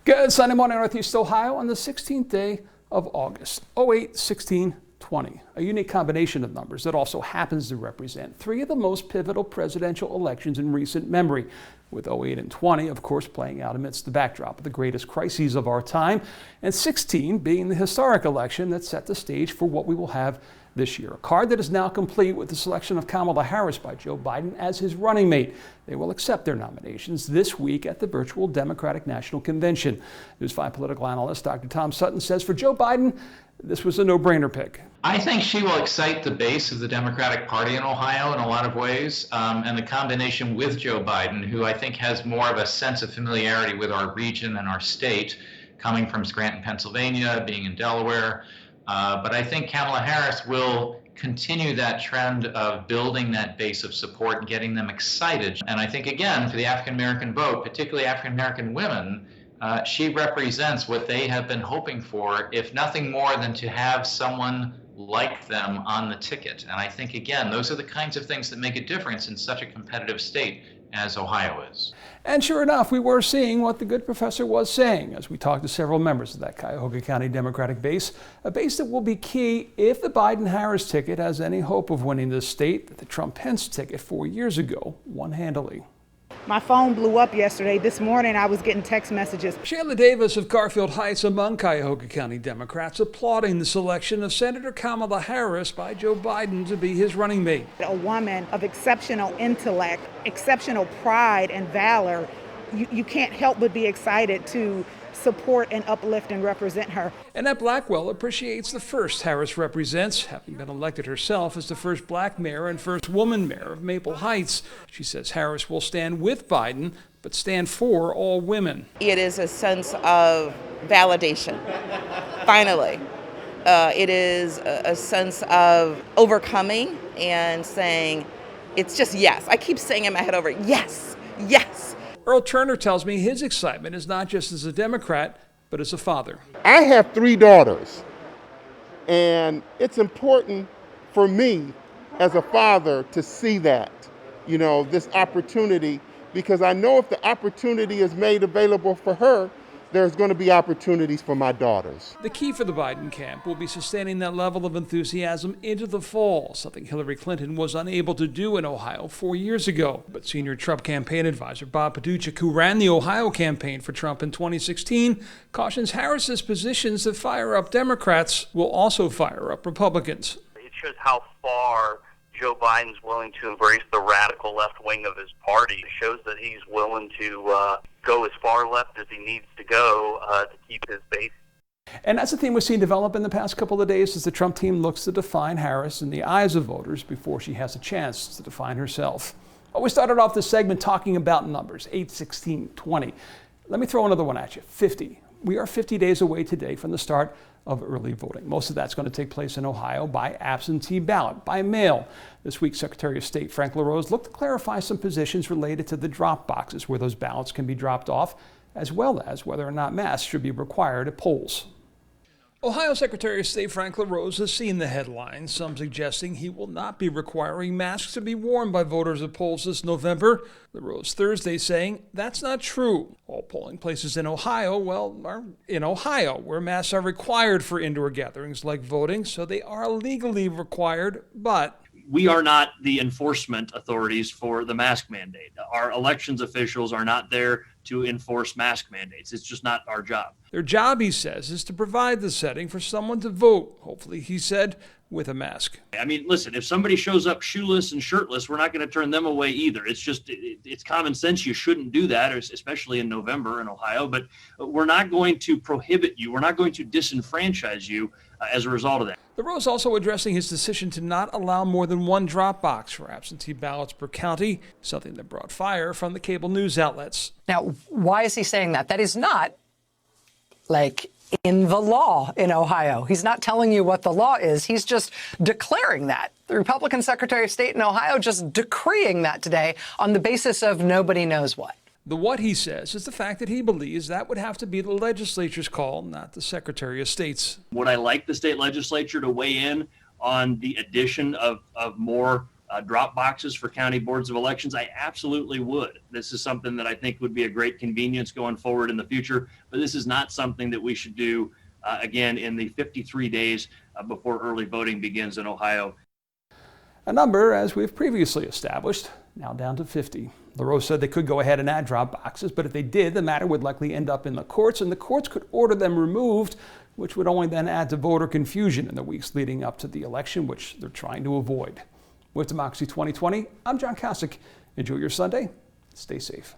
Good Sunday morning, Northeast Ohio, on the 16th day of August, 08-16-20. A unique combination of numbers that also happens to represent three of the most pivotal presidential elections in recent memory, with 08 and 20, of course, playing out amidst the backdrop of the greatest crises of our time, and 16 being the historic election that set the stage for what we will have this year. A card that is now complete with the selection of Kamala Harris by Joe Biden as his running mate. They will accept their nominations this week at the virtual Democratic National Convention. News 5 political analyst Dr. Tom Sutton says for Joe Biden, this was a no-brainer pick. I think she will excite the base of the Democratic Party in Ohio in a lot of ways, and the combination with Joe Biden, who I think has more of a sense of familiarity with our region and our state, coming from Scranton, Pennsylvania, being in Delaware. But I think Kamala Harris will continue that trend of building that base of support and getting them excited. And I think, again, for the African-American vote, particularly African-American women, she represents what they have been hoping for, if nothing more than to have someone like them on the ticket. And I think, again, those are the kinds of things that make a difference in such a competitive state as Ohio is. And sure enough, we were seeing what the good professor was saying as we talked to several members of that Cuyahoga County Democratic base, a base that will be key if the Biden-Harris ticket has any hope of winning this state that the Trump-Pence ticket 4 years ago won handily. My phone blew up yesterday. This morning I was getting text messages. SHAYLA Davis of Garfield Heights among Cuyahoga County Democrats applauding the selection of Senator Kamala Harris by Joe Biden to be his running mate. A woman of exceptional intellect, exceptional pride and valor. You can't help but be excited to support and uplift and represent her. Annette Blackwell appreciates the first Harris represents, having been elected herself as the first black mayor and first woman mayor of Maple Heights. She says Harris will stand with Biden, but stand for all women. It is a sense of validation, finally. It is a sense of overcoming and saying, it's just yes. I keep saying in my head over, yes, yes. Earl Turner tells me his excitement is not just as a Democrat, but as a father. I have 3 daughters, and it's important for me as a father to see that, this opportunity, because I know if the opportunity is made available for her, there's going to be opportunities for my daughters. The key for the Biden camp will be sustaining that level of enthusiasm into the fall, something Hillary Clinton was unable to do in Ohio 4 years ago. But senior Trump campaign advisor Bob Paduchik, who ran the Ohio campaign for Trump in 2016, cautions Harris's positions that fire up Democrats will also fire up Republicans. It shows how far Joe Biden's willing to embrace the radical left wing of his party. It shows that he's willing to go as far left as he needs to go to keep his base. And that's the theme we've seen develop in the past couple of days as the Trump team looks to define Harris in the eyes of voters before she has a chance to define herself. Well, we started off this segment talking about numbers, 8, 16, 20. Let me throw another one at you, 50. We are 50 days away today from the start of early voting. Most of that's going to take place in Ohio by absentee ballot, by mail. This week, Secretary of State Frank LaRose looked to clarify some positions related to the drop boxes where those ballots can be dropped off, as well as whether or not masks should be required at polls. Ohio Secretary of State Frank LaRose has seen the headlines, some suggesting he will not be requiring masks to be worn by voters at polls this November. LaRose Thursday saying that's not true. All polling places in Ohio, are in Ohio, where masks are required for indoor gatherings like voting, so they are legally required, but we are not the enforcement authorities for the mask mandate. Our elections officials are not there to enforce mask mandates. It's just not our job. Their job, he says, is to provide the setting for someone to vote, hopefully, he said, with a mask. I mean, listen, if somebody shows up shoeless and shirtless, we're not going to turn them away either. It's just, it's common sense. You shouldn't do that, especially in November in Ohio, but we're not going to prohibit you. We're not going to disenfranchise you as a result of that. LaRose also addressing his decision to not allow more than one drop box for absentee ballots per county, something that brought fire from the cable news outlets. Now, why is he saying that? That is not in the law in Ohio. He's not telling you what the law is. He's just declaring that. The Republican Secretary of State in Ohio just decreeing that today on the basis of nobody knows what. The what he says is the fact that he believes that would have to be the legislature's call, not the Secretary of State's. Would I like the state legislature to weigh in on the addition of more drop boxes for county boards of elections, I absolutely would. This is something that I think would be a great convenience going forward in the future, but this is not something that we should do again in the 53 days before early voting begins in Ohio. A number, as we've previously established, now down to 50. LaRose said they could go ahead and add drop boxes, but if they did, the matter would likely end up in the courts, and the courts could order them removed, which would only then add to voter confusion in the weeks leading up to the election, which they're trying to avoid. With Democracy 2020, I'm John Kosich. Enjoy your Sunday. Stay safe.